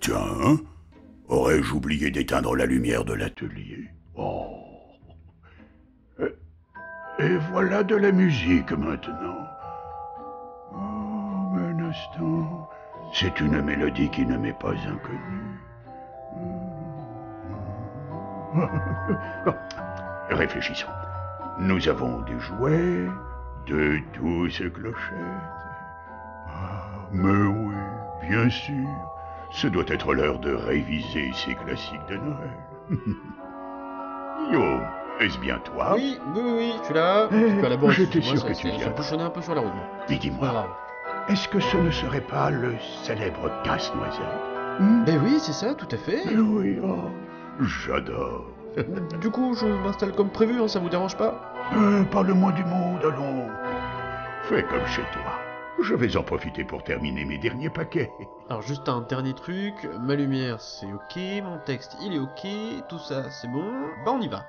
Tiens, aurais-je oublié d'éteindre la lumière de l'atelier? Oh. Et voilà de la musique maintenant. Oh, mais un instant. C'est une mélodie qui ne m'est pas inconnue. Réfléchissons. Nous avons des jouets, de douces clochettes. Ah, mais oui, bien sûr. Ce doit être l'heure de réviser ces classiques de Noël. Yo, est-ce bien toi? Oui, je suis là. J'étais sûr que tu viendrais. Je un peu sur la route. Mais dis-moi, est-ce que ce ne serait pas le célèbre casse-noisette? Ben oui, c'est ça, tout à fait. Oui, oh, j'adore. Du coup, je m'installe comme prévu, hein, ça vous dérange pas? Pas le moins du monde, allons. Fais comme chez toi. Je vais en profiter pour terminer mes derniers paquets. Alors juste un dernier truc, ma lumière c'est ok, mon texte il est ok, tout ça c'est bon, bah on y va.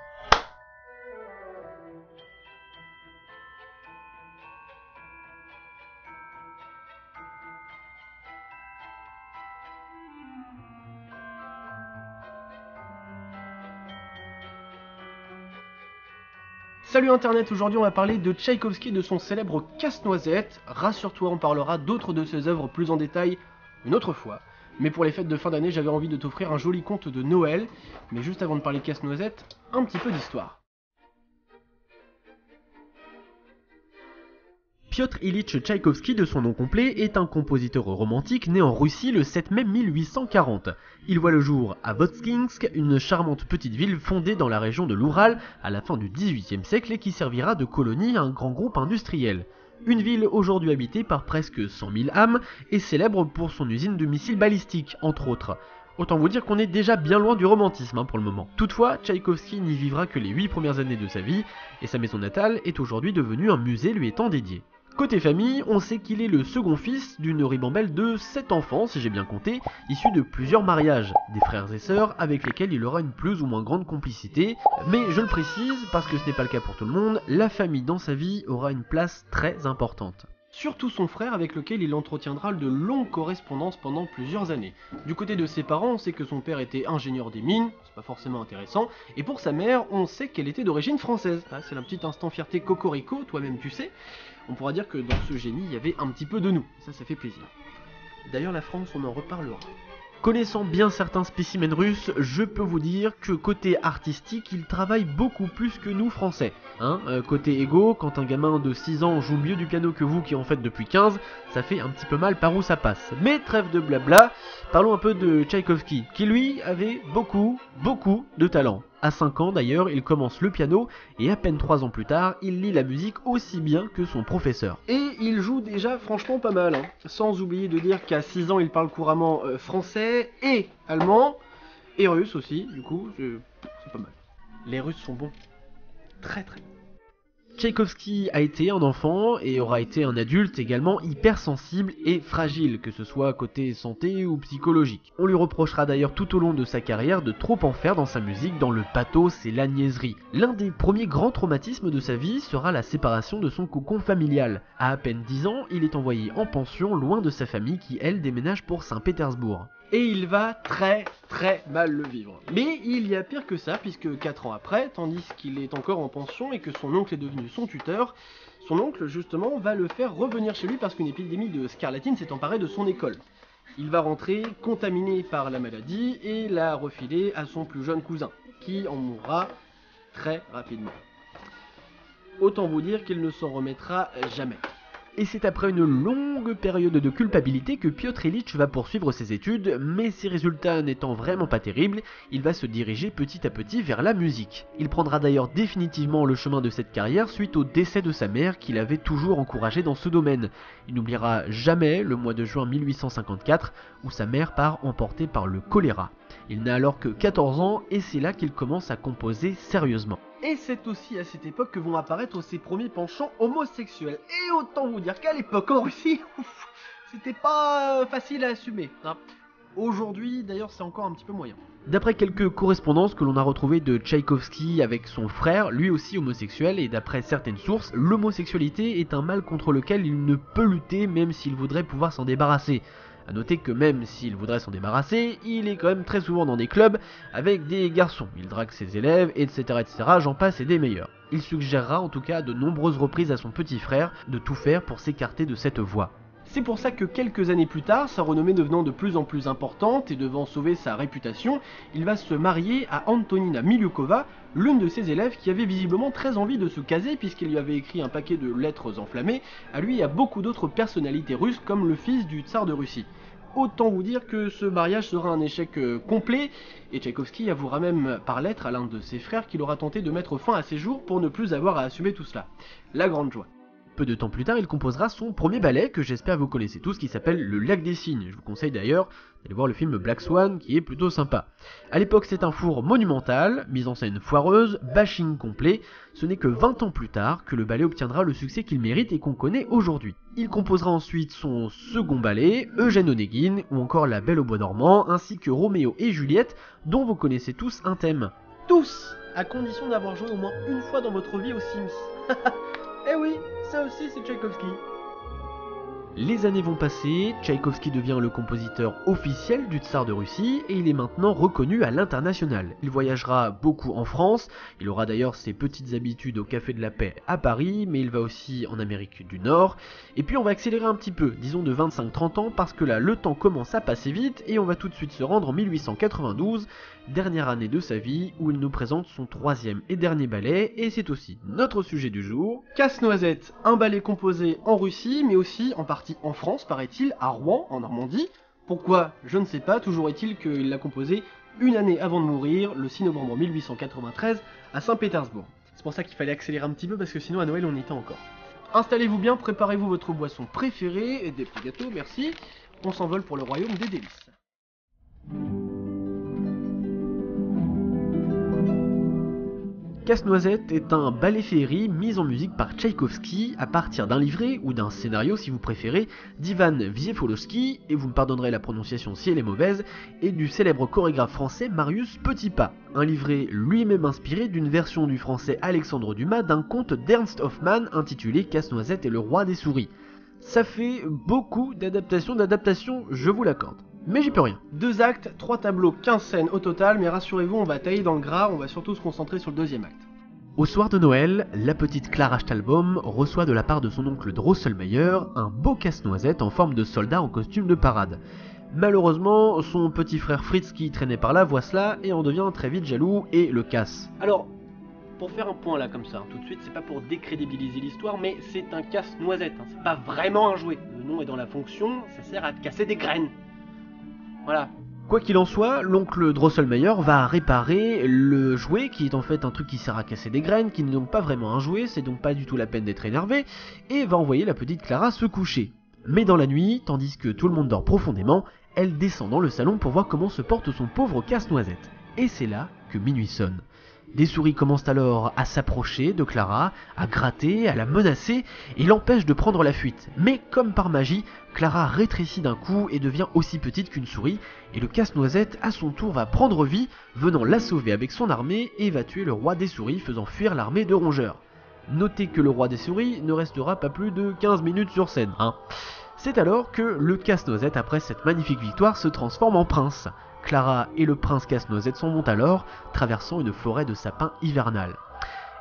Salut Internet, aujourd'hui on va parler de Tchaïkovski et de son célèbre Casse-Noisette. Rassure-toi, on parlera d'autres de ses œuvres plus en détail une autre fois. Mais pour les fêtes de fin d'année, j'avais envie de t'offrir un joli conte de Noël. Mais juste avant de parler Casse-Noisette, un petit peu d'histoire. Piotr Ilyich Tchaïkovski, de son nom complet, est un compositeur romantique né en Russie le 7 mai 1840. Il voit le jour à Votkinsk, une charmante petite ville fondée dans la région de l'Oural à la fin du XVIIIe siècle et qui servira de colonie à un grand groupe industriel. Une ville aujourd'hui habitée par presque 100 000 âmes et célèbre pour son usine de missiles balistiques, entre autres. Autant vous dire qu'on est déjà bien loin du romantisme pour le moment. Toutefois, Tchaïkovski n'y vivra que les 8 premières années de sa vie et sa maison natale est aujourd'hui devenue un musée lui étant dédié. Côté famille, on sait qu'il est le second fils d'une ribambelle de 7 enfants, si j'ai bien compté, issus de plusieurs mariages, des frères et sœurs avec lesquels il aura une plus ou moins grande complicité, mais je le précise parce que ce n'est pas le cas pour tout le monde, la famille dans sa vie aura une place très importante. Surtout son frère avec lequel il entretiendra de longues correspondances pendant plusieurs années. Du côté de ses parents, on sait que son père était ingénieur des mines, c'est pas forcément intéressant, et pour sa mère, on sait qu'elle était d'origine française. Ah, c'est un petit instant fierté cocorico, toi-même tu sais. On pourra dire que dans ce génie, il y avait un petit peu de nous, ça fait plaisir. D'ailleurs la France, on en reparlera. Connaissant bien certains spécimens russes, je peux vous dire que côté artistique, ils travaillent beaucoup plus que nous français. Côté égo, quand un gamin de 6 ans joue mieux du piano que vous qui en faites depuis 15, ça fait un petit peu mal par où ça passe. Mais trêve de blabla, parlons un peu de Tchaïkovski, qui lui avait beaucoup de talent. À 5 ans d'ailleurs, il commence le piano et à peine 3 ans plus tard, il lit la musique aussi bien que son professeur. Et il joue déjà franchement pas mal, sans oublier de dire qu'à 6 ans, il parle couramment français et allemand, et russe aussi, du coup, c'est pas mal. Les Russes sont bons. Très bons. Tchaïkovski a été un enfant et aura été un adulte également hypersensible et fragile, que ce soit côté santé ou psychologique. On lui reprochera d'ailleurs tout au long de sa carrière de trop en faire dans sa musique, dans le pathos et la niaiserie. L'un des premiers grands traumatismes de sa vie sera la séparation de son cocon familial. À peine 10 ans, il est envoyé en pension loin de sa famille qui, elle, déménage pour Saint-Pétersbourg. Et il va très mal le vivre. Mais il y a pire que ça, puisque 4 ans après, tandis qu'il est encore en pension et que son oncle est devenu son tuteur, son oncle justement va le faire revenir chez lui parce qu'une épidémie de scarlatine s'est emparée de son école. Il va rentrer contaminé par la maladie et la refiler à son plus jeune cousin, qui en mourra très rapidement. Autant vous dire qu'il ne s'en remettra jamais. Et c'est après une longue période de culpabilité que Piotr Ilyich va poursuivre ses études, mais ses résultats n'étant vraiment pas terribles, il va se diriger petit à petit vers la musique. Il prendra d'ailleurs définitivement le chemin de cette carrière suite au décès de sa mère qui l'avait toujours encouragé dans ce domaine. Il n'oubliera jamais le mois de juin 1854 où sa mère part emportée par le choléra. Il n'a alors que 14 ans et c'est là qu'il commence à composer sérieusement. Et c'est aussi à cette époque que vont apparaître ses premiers penchants homosexuels. Et autant vous dire qu'à l'époque en Russie, c'était pas facile à assumer. Aujourd'hui, d'ailleurs, c'est encore un petit peu moyen. D'après quelques correspondances que l'on a retrouvées de Tchaïkovski avec son frère, lui aussi homosexuel, et d'après certaines sources, l'homosexualité est un mal contre lequel il ne peut lutter même s'il voudrait pouvoir s'en débarrasser. A noter que même s'il voudrait s'en débarrasser, il est quand même très souvent dans des clubs avec des garçons. Il drague ses élèves, etc., etc., j'en passe et des meilleurs. Il suggérera en tout cas à de nombreuses reprises à son petit frère de tout faire pour s'écarter de cette voie. C'est pour ça que quelques années plus tard, sa renommée devenant de plus en plus importante et devant sauver sa réputation, il va se marier à Antonina Miliukova, l'une de ses élèves qui avait visiblement très envie de se caser puisqu'il lui avait écrit un paquet de lettres enflammées, à lui et à beaucoup d'autres personnalités russes comme le fils du tsar de Russie. Autant vous dire que ce mariage sera un échec complet, et Tchaïkovski avouera même par lettre à l'un de ses frères qu'il aura tenté de mettre fin à ses jours pour ne plus avoir à assumer tout cela. La grande joie. Peu de temps plus tard, il composera son premier ballet que j'espère vous connaissez tous, qui s'appelle Le Lac des Cygnes. Je vous conseille d'ailleurs d'aller voir le film Black Swan, qui est plutôt sympa. A l'époque, c'est un four monumental, mise en scène foireuse, bashing complet. Ce n'est que 20 ans plus tard que le ballet obtiendra le succès qu'il mérite et qu'on connaît aujourd'hui. Il composera ensuite son second ballet, Eugène Onégine, ou encore La Belle au Bois dormant, ainsi que Roméo et Juliette, dont vous connaissez tous un thème. Tous, à condition d'avoir joué au moins une fois dans votre vie aux Sims. Eh oui, ça aussi c'est Tchaïkovski. Les années vont passer, Tchaïkovski devient le compositeur officiel du Tsar de Russie et il est maintenant reconnu à l'international. Il voyagera beaucoup en France, il aura d'ailleurs ses petites habitudes au Café de la Paix à Paris, mais il va aussi en Amérique du Nord. Et puis on va accélérer un petit peu, disons de 25-30 ans, parce que là le temps commence à passer vite et on va tout de suite se rendre en 1892, dernière année de sa vie où il nous présente son troisième et dernier ballet, et c'est aussi notre sujet du jour. Casse-Noisette, un ballet composé en Russie, mais aussi en partie en France, paraît-il, à Rouen, en Normandie. Pourquoi? Je ne sais pas, toujours est-il qu'il l'a composé une année avant de mourir, le 6 novembre 1893, à Saint-Pétersbourg. C'est pour ça qu'il fallait accélérer un petit peu, parce que sinon à Noël on y était encore. Installez-vous bien, préparez-vous votre boisson préférée, et des petits gâteaux, merci. On s'envole pour le royaume des délices. Casse-Noisette est un ballet féerie mis en musique par Tchaïkovski à partir d'un livret, ou d'un scénario si vous préférez, d'Ivan Wiefolowski, et vous me pardonnerez la prononciation si elle est mauvaise, et du célèbre chorégraphe français Marius Petipa. Un livret lui-même inspiré d'une version du français Alexandre Dumas d'un conte d'Ernst Hoffmann intitulé Casse-Noisette et le roi des souris. Ça fait beaucoup d'adaptations, je vous l'accorde. Mais j'y peux rien. 2 actes, 3 tableaux, 15 scènes au total, mais rassurez-vous, on va tailler dans le gras, on va surtout se concentrer sur le deuxième acte. Au soir de Noël, la petite Clara Stahlbaum reçoit de la part de son oncle Drosselmeyer un beau casse-noisette en forme de soldat en costume de parade. Malheureusement, son petit frère Fritz qui traînait par là voit cela et en devient très vite jaloux et le casse. Alors, pour faire un point là comme ça, tout de suite, c'est pas pour décrédibiliser l'histoire, mais c'est un casse-noisette, c'est pas vraiment un jouet. Le nom est dans la fonction, ça sert à casser des graines. Voilà. Quoi qu'il en soit, l'oncle Drosselmeyer va réparer le jouet, qui est en fait un truc qui sert à casser des graines, qui n'est donc pas vraiment un jouet, c'est donc pas du tout la peine d'être énervé, et va envoyer la petite Clara se coucher. Mais dans la nuit, tandis que tout le monde dort profondément, elle descend dans le salon pour voir comment se porte son pauvre casse-noisette. Et c'est là que minuit sonne. Des souris commencent alors à s'approcher de Clara, à gratter, à la menacer, et l'empêchent de prendre la fuite. Mais comme par magie, Clara rétrécit d'un coup et devient aussi petite qu'une souris, et le casse-noisette à son tour va prendre vie, venant la sauver avec son armée, et va tuer le roi des souris, faisant fuir l'armée de rongeurs. Notez que le roi des souris ne restera pas plus de 15 minutes sur scène, hein. C'est alors que le casse-noisette, après cette magnifique victoire, se transforme en prince. Clara et le prince Casse-Noisette s'en vont alors, traversant une forêt de sapins hivernales.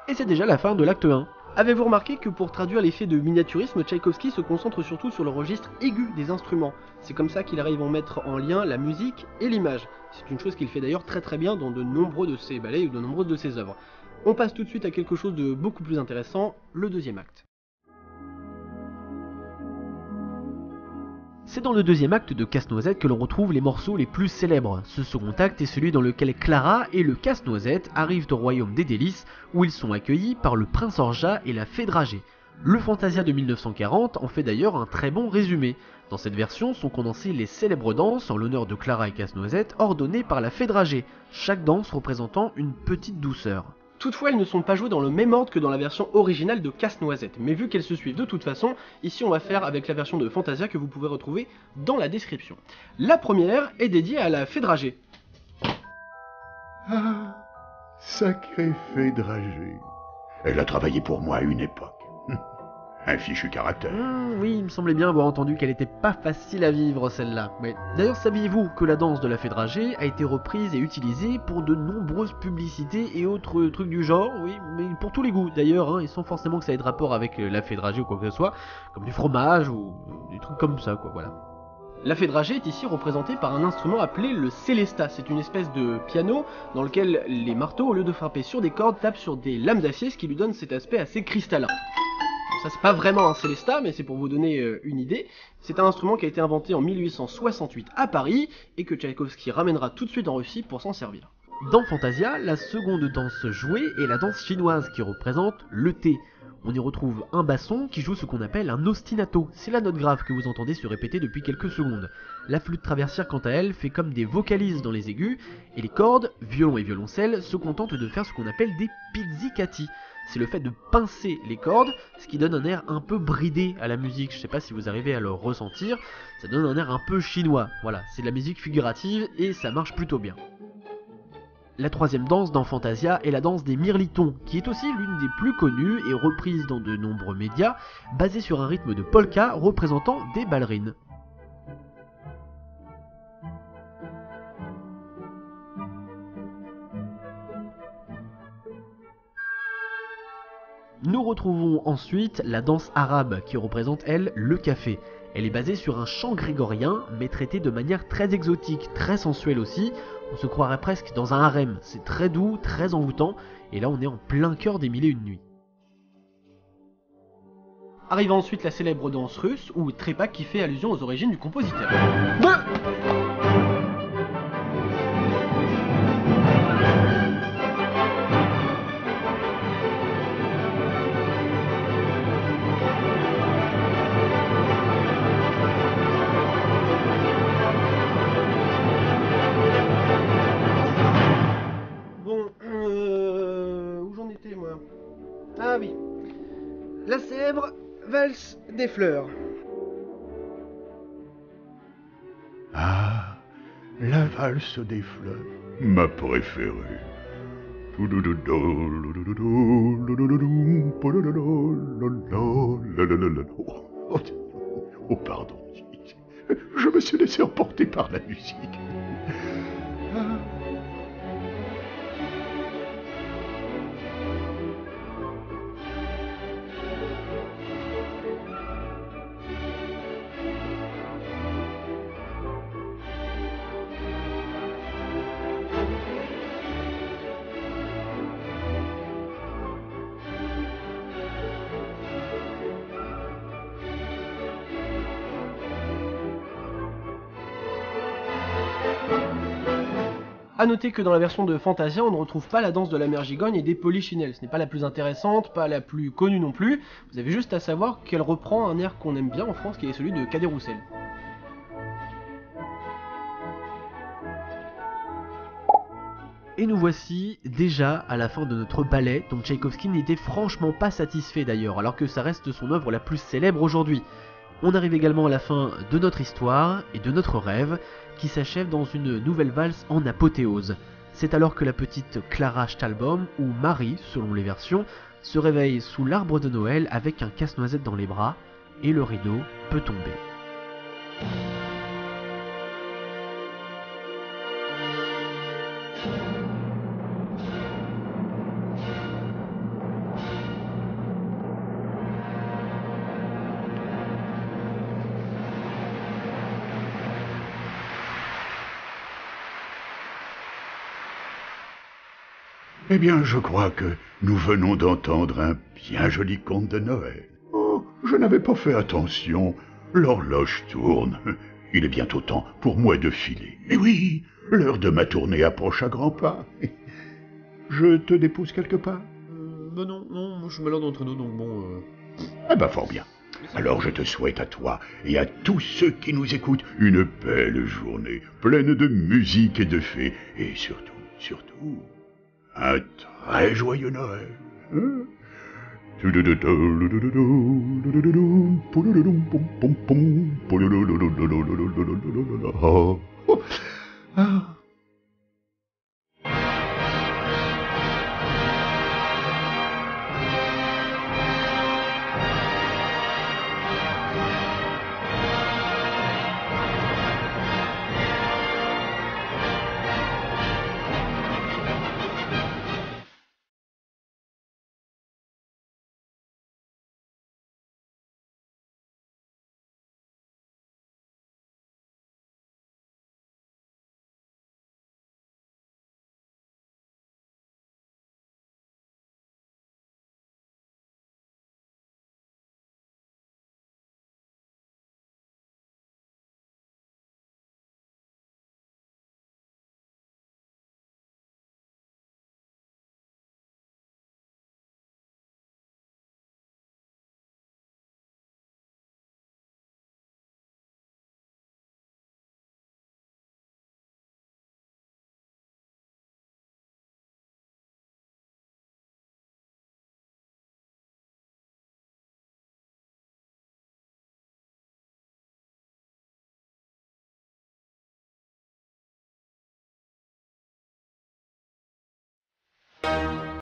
Et c'est déjà la fin de l'acte 1. Avez-vous remarqué que pour traduire l'effet de miniaturisme, Tchaïkovski se concentre surtout sur le registre aigu des instruments. C'est comme ça qu'il arrive à mettre en lien la musique et l'image. C'est une chose qu'il fait d'ailleurs très bien dans de nombreux de ses ballets ou de nombreuses de ses œuvres. On passe tout de suite à quelque chose de beaucoup plus intéressant, le deuxième acte. C'est dans le deuxième acte de Casse-Noisette que l'on retrouve les morceaux les plus célèbres. Ce second acte est celui dans lequel Clara et le Casse-Noisette arrivent au royaume des délices, où ils sont accueillis par le prince Orja et la fée Dragée. Le Fantasia de 1940 en fait d'ailleurs un très bon résumé. Dans cette version sont condensées les célèbres danses en l'honneur de Clara et Casse-Noisette ordonnées par la fée Dragée, chaque danse représentant une petite douceur. Toutefois, elles ne sont pas jouées dans le même ordre que dans la version originale de Casse-Noisette, mais vu qu'elles se suivent de toute façon, ici on va faire avec la version de Fantasia que vous pouvez retrouver dans la description. La première est dédiée à la fée Dragée. Ah, sacrée fée Dragée. Elle a travaillé pour moi à une époque. un fichu caractère. Oui, il me semblait bien avoir entendu qu'elle était pas facile à vivre celle-là. Mais d'ailleurs, saviez-vous que la danse de la fée dragée a été reprise et utilisée pour de nombreuses publicités et autres trucs du genre? Oui, mais pour tous les goûts d'ailleurs, hein, et sans forcément que ça ait de rapport avec la fée dragée ou quoi que ce soit, comme du fromage ou des trucs comme ça, quoi, voilà. La fée dragée est ici représentée par un instrument appelé le célesta. C'est une espèce de piano dans lequel les marteaux, au lieu de frapper sur des cordes, tapent sur des lames d'acier, ce qui lui donne cet aspect assez cristallin. Bon, ça c'est pas vraiment un célesta, mais c'est pour vous donner une idée. C'est un instrument qui a été inventé en 1868 à Paris et que Tchaïkovski ramènera tout de suite en Russie pour s'en servir. Dans Fantasia, la seconde danse jouée est la danse chinoise qui représente le thé. On y retrouve un basson qui joue ce qu'on appelle un ostinato. C'est la note grave que vous entendez se répéter depuis quelques secondes. La flûte traversière, quant à elle, fait comme des vocalises dans les aigus, et les cordes, violon et violoncelle, se contentent de faire ce qu'on appelle des pizzicati. C'est le fait de pincer les cordes, ce qui donne un air un peu bridé à la musique. Je sais pas si vous arrivez à le ressentir, ça donne un air un peu chinois. Voilà, c'est de la musique figurative et ça marche plutôt bien. La troisième danse dans Fantasia est la danse des mirlitons, qui est aussi l'une des plus connues et reprise dans de nombreux médias, basée sur un rythme de polka représentant des ballerines. Nous retrouvons ensuite la danse arabe, qui représente elle le café. Elle est basée sur un chant grégorien, mais traité de manière très exotique, très sensuelle aussi. On se croirait presque dans un harem, c'est très doux, très envoûtant, et là on est en plein cœur des 1001 nuits. Arrive ensuite la célèbre danse russe, ou trepak, qui fait allusion aux origines du compositeur. Où j'en étais moi? Ah oui, la célèbre valse des fleurs. Ah, la valse des fleurs, ma préférée. Oh, pardon. Je me suis laissé emporter par la musique. Ah. A noter que dans la version de Fantasia, on ne retrouve pas la danse de la mère Gigogne et des polichinelles. Ce n'est pas la plus intéressante, pas la plus connue non plus. Vous avez juste à savoir qu'elle reprend un air qu'on aime bien en France, qui est celui de Cadet Roussel. Et nous voici déjà à la fin de notre ballet, dont Tchaïkovski n'était franchement pas satisfait d'ailleurs, alors que ça reste son œuvre la plus célèbre aujourd'hui. On arrive également à la fin de notre histoire et de notre rêve, qui s'achève dans une nouvelle valse en apothéose. C'est alors que la petite Clara Stahlbaum, ou Marie selon les versions, se réveille sous l'arbre de Noël avec un casse-noisette dans les bras, et le rideau peut tomber. Eh bien, je crois que nous venons d'entendre un bien joli conte de Noël. Oh, je n'avais pas fait attention. L'horloge tourne. Il est bientôt temps pour moi de filer. Mais oui, l'heure de ma tournée approche à grands pas. Je te dépose quelque part? Non, moi je suis malade entre nous, donc bon... Eh ben, fort bien. Alors je te souhaite à toi et à tous ceux qui nous écoutent une belle journée, pleine de musique et de fées, et surtout, un très joyeux Noël. Hein?